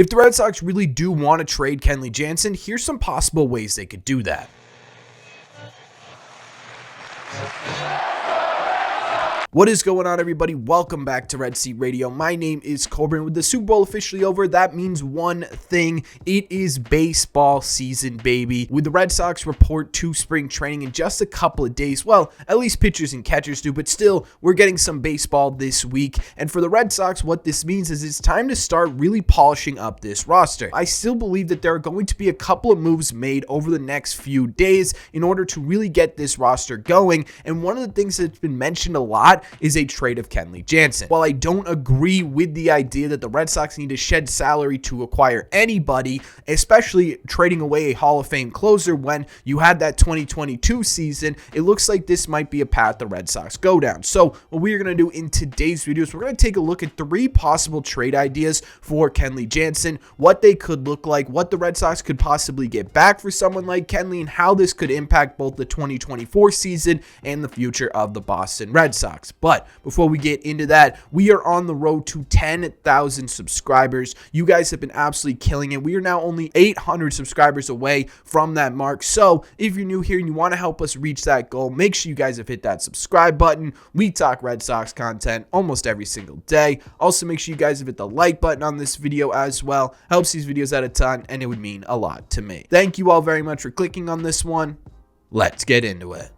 If the Red Sox really do want to trade Kenley Jansen, here's some possible ways they could do that. What is going on, everybody? Welcome back to Red Seat Radio. My name is Corbin. With the Super Bowl officially over, that means one thing. It is baseball season, baby. With the Red Sox report to spring training in just a couple of days. Well, at least pitchers and catchers do, but still, we're getting some baseball this week. And for the Red Sox, what this means is it's time to start really polishing up this roster. I still believe that there are going to be a couple of moves made over the next few days in order to really get this roster going. And one of the things that's been mentioned a lot is a trade of Kenley Jansen. While I don't agree with the idea that the Red Sox need to shed salary to acquire anybody, especially trading away a Hall of Fame closer when you had that 2022 season, it looks like this might be a path the Red Sox go down. So what we're going to do in today's video is we're going to take a look at 3 possible trade ideas for Kenley Jansen, what they could look like, what the Red Sox could possibly get back for someone like Kenley, and how this could impact both the 2024 season and the future of the Boston Red Sox. But before we get into that, we are on the road to 10,000 subscribers. You guys have been absolutely killing it. We are now only 800 subscribers away from that mark. So if you're new here and you want to help us reach that goal, make sure you guys have hit that subscribe button. We talk Red Sox content almost every single day. Also, make sure you guys have hit the like button on this video as well. Helps these videos out a ton, and it would mean a lot to me. Thank you all very much for clicking on this one. Let's get into it.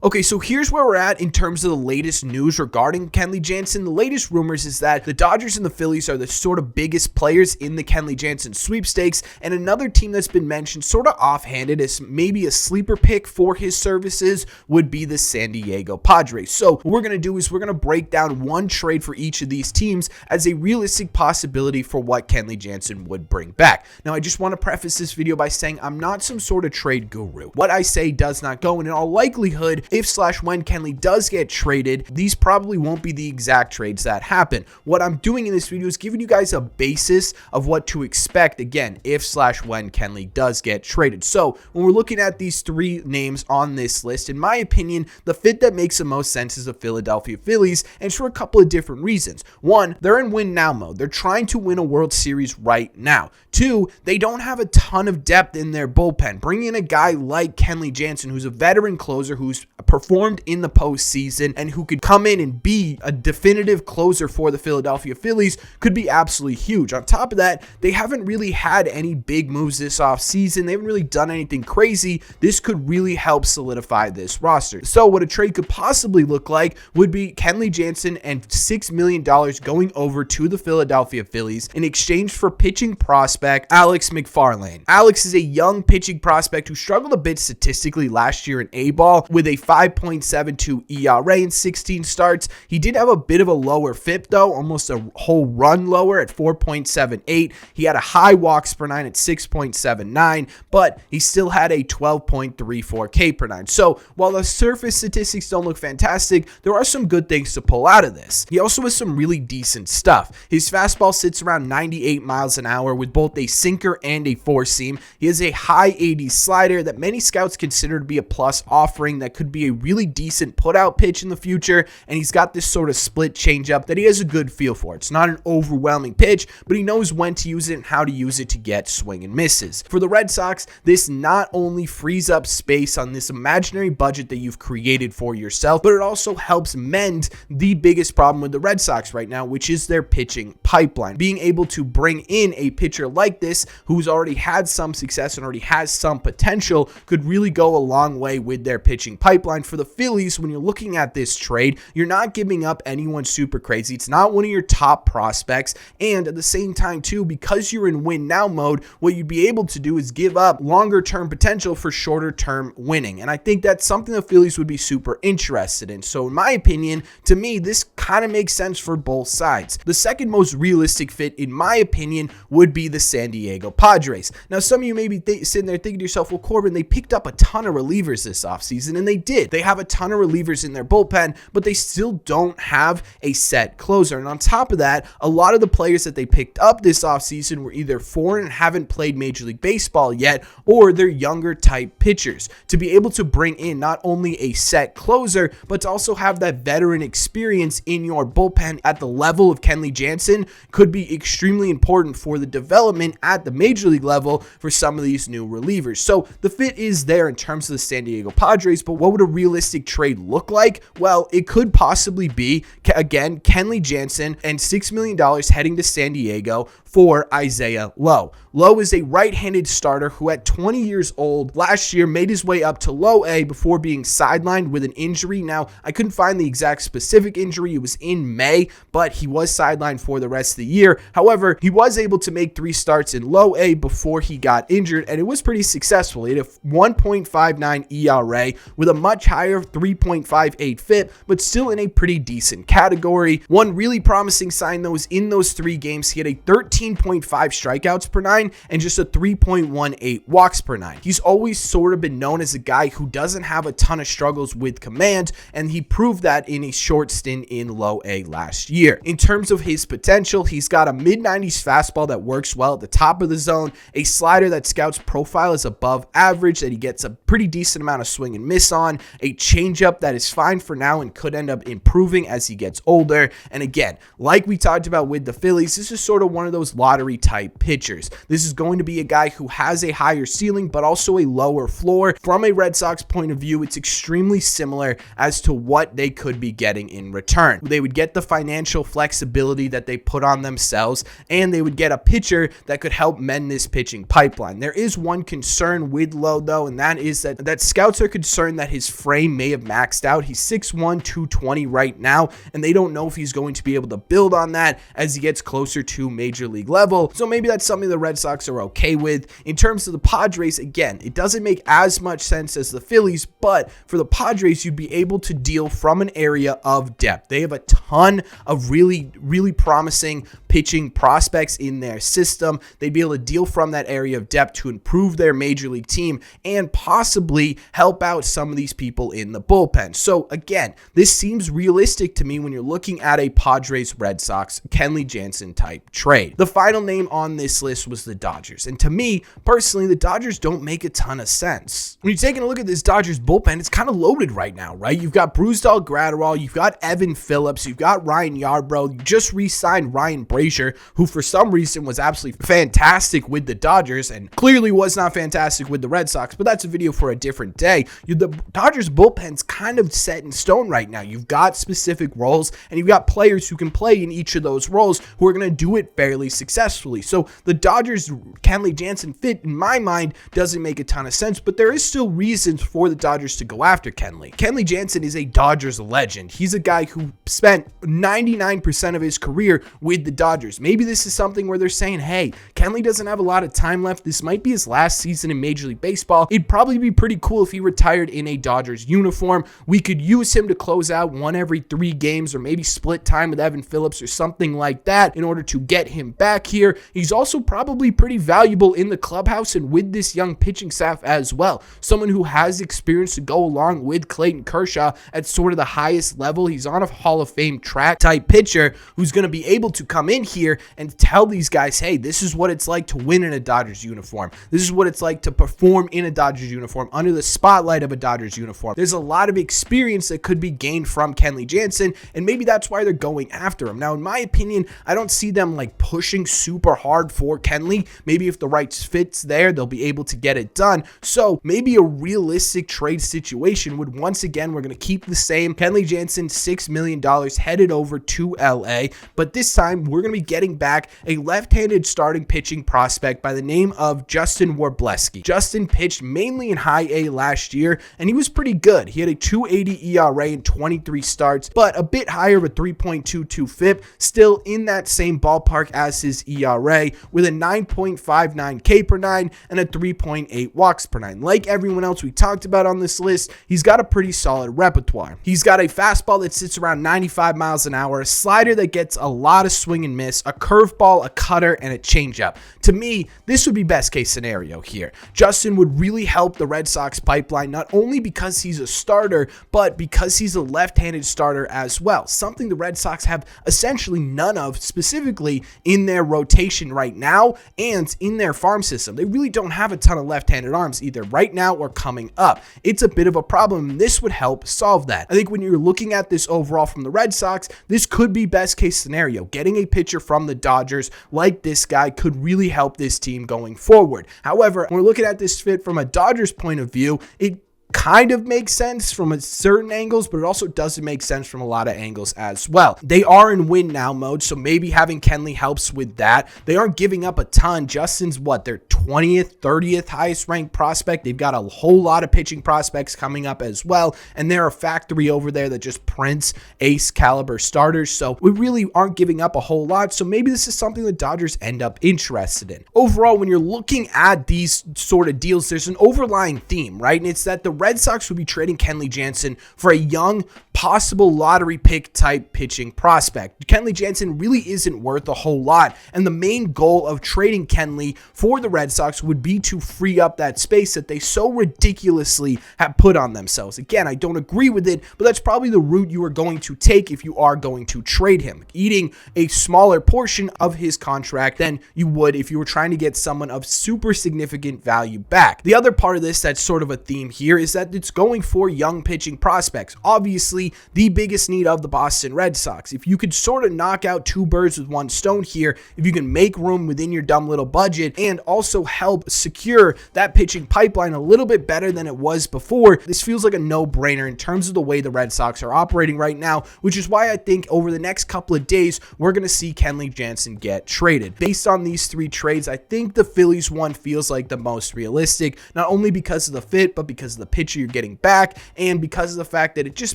Okay, so here's where we're at in terms of the latest news regarding Kenley Jansen. The latest rumors is that the Dodgers and the Phillies are the sort of biggest players in the Kenley Jansen sweepstakes, and another team that's been mentioned sort of offhanded as maybe a sleeper pick for his services would be the San Diego Padres. So what we're going to do is we're going to break down one trade for each of these teams as a realistic possibility for what Kenley Jansen would bring back. Now, I just want to preface this video by saying I'm not some sort of trade guru. What I say does not go, and in all likelihood, if/when Kenley does get traded, these probably won't be the exact trades that happen. What I'm doing in this video is giving you guys a basis of what to expect, again, if/when Kenley does get traded. So when we're looking at these 3 names on this list, in my opinion, the fit that makes the most sense is the Philadelphia Phillies, and for a couple of different reasons. 1, they're in win now mode. They're trying to win a World Series right now. 2, they don't have a ton of depth in their bullpen. Bring in a guy like Kenley Jansen, who's a veteran closer, who's performed in the postseason, and who could come in and be a definitive closer for the Philadelphia Phillies, could be absolutely huge. On top of that, they haven't really had any big moves this offseason. They haven't really done anything crazy. This could really help solidify this roster. So what a trade could possibly look like would be Kenley Jansen and $6 million going over to the Philadelphia Phillies in exchange for pitching prospect Alex McFarlane. Alex is a young pitching prospect who struggled a bit statistically last year in A-ball with a 5.72 ERA in 16 starts. He did have a bit of a lower FIP though, almost a whole run lower at 4.78. He had a high walks per 9 at 6.79, but he still had a 12.34 K per 9. So while the surface statistics don't look fantastic, there are some good things to pull out of this. He also has some really decent stuff. His fastball sits around 98 miles an hour with both a sinker and a four seam. He has a high 80s slider that many scouts consider to be a plus offering that could be a really decent put-out pitch in the future, and he's got this sort of split changeup that he has a good feel for. It's not an overwhelming pitch, but he knows when to use it and how to use it to get swing and misses. For the Red Sox, this not only frees up space on this imaginary budget that you've created for yourself, but it also helps mend the biggest problem with the Red Sox right now, which is their pitching pipeline. Being able to bring in a pitcher like this, who's already had some success and already has some potential, could really go a long way with their pitching pipeline. For the Phillies, when you're looking at this trade, you're not giving up anyone super crazy. It's not one of your top prospects, and at the same time too, because you're in win now mode, what you'd be able to do is give up longer term potential for shorter term winning, and I think that's something the Phillies would be super interested in. So in my opinion, to me, this kind of makes sense for both sides. The second most realistic fit, in my opinion, would be the San Diego Padres. Now, some of you may be sitting there thinking to yourself, well, Corbin, they picked up a ton of relievers this offseason, and they did. They have a ton of relievers in their bullpen, but they still don't have a set closer. And on top of that, a lot of the players that they picked up this offseason were either foreign and haven't played Major League Baseball yet, or they're younger type pitchers. To be able to bring in not only a set closer, but to also have that veteran experience in your bullpen at the level of Kenley Jansen could be extremely important for the development at the Major League level for some of these new relievers. So the fit is there in terms of the San Diego Padres, but what would a realistic trade look like? Well, it could possibly be, again, Kenley Jansen and $6 million heading to San Diego for Isaiah Lowe. Lowe is a right-handed starter who at 20 years old last year made his way up to low A before being sidelined with an injury. Now, I couldn't find the exact specific injury. It was in May, but he was sidelined for the rest of the year. However, he was able to make 3 starts in low A before he got injured, and it was pretty successful. He had a 1.59 ERA with a much higher 3.58 FIP, but still in a pretty decent category. One really promising sign, though, is in those 3 games, he had a 13.5 strikeouts per 9 and just a 3.18 walks per 9. He's always sort of been known as a guy who doesn't have a ton of struggles with command, and he proved that in a short stint in low A last year. In terms of his potential, he's got a mid-90s fastball that works well at the top of the zone, a slider that scouts profile is above average, that he gets a pretty decent amount of swing and miss on, a changeup that is fine for now and could end up improving as he gets older. And again, like we talked about with the Phillies, this is sort of one of those lottery type pitchers. This is going to be a guy who has a higher ceiling but also a lower floor. From a Red Sox point of view, it's extremely similar as to what they could be getting in return. They would get the financial flexibility that they put on themselves, and they would get a pitcher that could help mend this pitching pipeline. There is one concern with Lowe, though, and that is that scouts are concerned that his frame may have maxed out. He's 6'1", 220 right now, and they don't know if he's going to be able to build on that as he gets closer to Major League level. So maybe that's something the Red Sox are okay with. In terms of the Padres, again, it doesn't make as much sense as the Phillies, but for the Padres, you'd be able to deal from an area of depth. They have a ton of really, really promising pitching prospects in their system. They'd be able to deal from that area of depth to improve their Major League team and possibly help out some of these people in the bullpen. So again, this seems realistic to me when you're looking at a Padres Red Sox Kenley Jansen type trade. The final name on this list was the Dodgers. And to me, personally, the Dodgers don't make a ton of sense. When you're taking a look at this Dodgers bullpen, it's kind of loaded right now, right? You've got Brusdar Graterol, you've got Evan Phillips, you've got Ryan Yarbrough, you just re-signed Ryan Brazier, who for some reason was absolutely fantastic with the Dodgers and clearly was not fantastic with the Red Sox, but that's a video for a different day. The Dodgers bullpen's kind of set in stone right now. You've got specific roles, and you've got players who can play in each of those roles who are going to do it fairly successfully. So the Dodgers Kenley Jansen fit, in my mind, doesn't make a ton of sense, but there is still reasons for the Dodgers to go after Kenley. Kenley Jansen is a Dodgers legend. He's a guy who spent 99% of his career with the Dodgers. Maybe this is something where they're saying, hey, Kenley doesn't have a lot of time left. This might be his last season in Major League Baseball. It'd probably be pretty cool if he retired in a Dodgers uniform. We could use him to close out 1 every 3 games or maybe split time with Evan Phillips or something like that in order to get him back here. He's also probably pretty valuable in the clubhouse and with this young pitching staff as well. Someone who has experience to go along with Clayton Kershaw at sort of the highest level. He's on a Hall of Fame track type pitcher who's going to be able to come in here and tell these guys, hey, this is what it's like to win in a Dodgers uniform. This is what it's like to perform in a Dodgers uniform under the spotlight of a Dodgers uniform. There's a lot of experience that could be gained from Kenley Jansen, and maybe that's why they're going after him. Now, in my opinion, I don't see them like pushing super hard for Kenley. Maybe if the right fit's there, they'll be able to get it done. So maybe a realistic trade situation would, once again, we're going to keep the same. Kenley Jansen, $6 million headed over to LA, but this time we're going to be getting back a left-handed starting pitching prospect by the name of Justin Warbleski. Justin pitched mainly in high A last year, and he was pretty good. He had a 2.80 ERA in 23 starts, but a bit higher of a 3.22 FIP, still in that same ballpark as his ERA with a 9.59 K per nine and a 3.8 walks per nine. Like everyone else we talked about on this list, he's got a pretty solid repertoire. He's got a fastball that sits around 95 miles an hour, a slider that gets a lot of swing and miss, a curveball, a cutter, and a changeup. To me, this would be best case scenario here. Justin would really help the Red Sox pipeline, not only because he's a starter, but because he's a left-handed starter as well, something the Red Sox have essentially none of, specifically in their rotation right now and in their farm system. They really don't have a ton of left-handed arms either right now or coming up. It's a bit of a problem, and this would help solve that. I think when you're looking at this overall from the Red Sox, this could be best case scenario. Getting a pitcher from the Dodgers like this guy could really help this team going forward. However, when we're looking at this fit from a Dodgers point of view, it kind of makes sense from a certain angles, but it also doesn't make sense from a lot of angles as well. They are in win now mode, so maybe having Kenley helps with that. They aren't giving up a ton. Justin's their 20th, 30th highest ranked prospect. They've got a whole lot of pitching prospects coming up as well, and they're a factory over there that just prints ace caliber starters, so we really aren't giving up a whole lot, so maybe this is something the Dodgers end up interested in. Overall, when you're looking at these sort of deals, there's an overlying theme, right? And it's that the Red Sox would be trading Kenley Jansen for a young, possible lottery pick type pitching prospect. Kenley Jansen really isn't worth a whole lot, and the main goal of trading Kenley for the Red Sox would be to free up that space that they so ridiculously have put on themselves. Again, I don't agree with it, but that's probably the route you are going to take if you are going to trade him, eating a smaller portion of his contract than you would if you were trying to get someone of super significant value back. The other part of this that's sort of a theme here is that it's going for young pitching prospects. Obviously, the biggest need of the Boston Red Sox. If you could sort of knock out two birds with one stone here, if you can make room within your dumb little budget and also help secure that pitching pipeline a little bit better than it was before, this feels like a no-brainer in terms of the way the Red Sox are operating right now, which is why I think over the next couple of days, we're going to see Kenley Jansen get traded. Based on these three trades, I think the Phillies one feels like the most realistic, not only because of the fit, but because of the pitcher you're getting back, and because of the fact that it just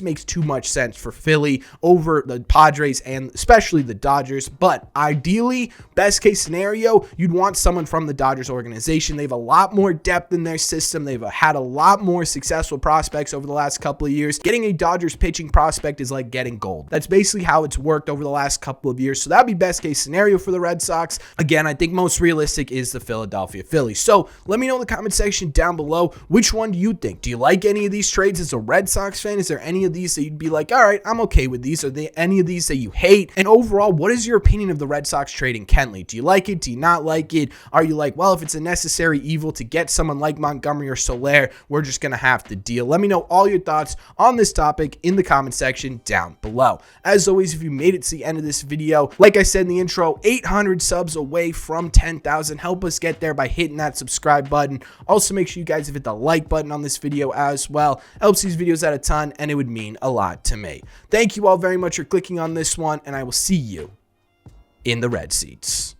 makes too much sense for Philly over the Padres and especially the Dodgers. But ideally, best case scenario, you'd want someone from the Dodgers organization. They have a lot more depth in their system. They've had a lot more successful prospects over the last couple of years. Getting a Dodgers pitching prospect is like getting gold. That's basically how it's worked over the last couple of years. So that'd be best case scenario for the Red Sox. Again, I think most realistic is the Philadelphia Phillies. So let me know in the comment section down below, which one do you think? Do you like any of these trades as a Red Sox fan? Is there any of these that you'd be like, all right, I'm okay with these? Are there any of these that you hate? And overall, what is your opinion of the Red Sox trading Kenley? Do you like it? Do you not like it? Are you like, well, if it's a necessary evil to get someone like Montgomery or Soler, we're just going to have to deal? Let me know all your thoughts on this topic in the comment section down below. As always, if you made it to the end of this video, like I said in the intro, 800 subs away from 10,000. Help us get there by hitting that subscribe button. Also, make sure you guys hit the like button on this video as well. Helps these videos out a ton, and it would mean a lot to me. Thank you all very much for clicking on this one, and I will see you in the red seats.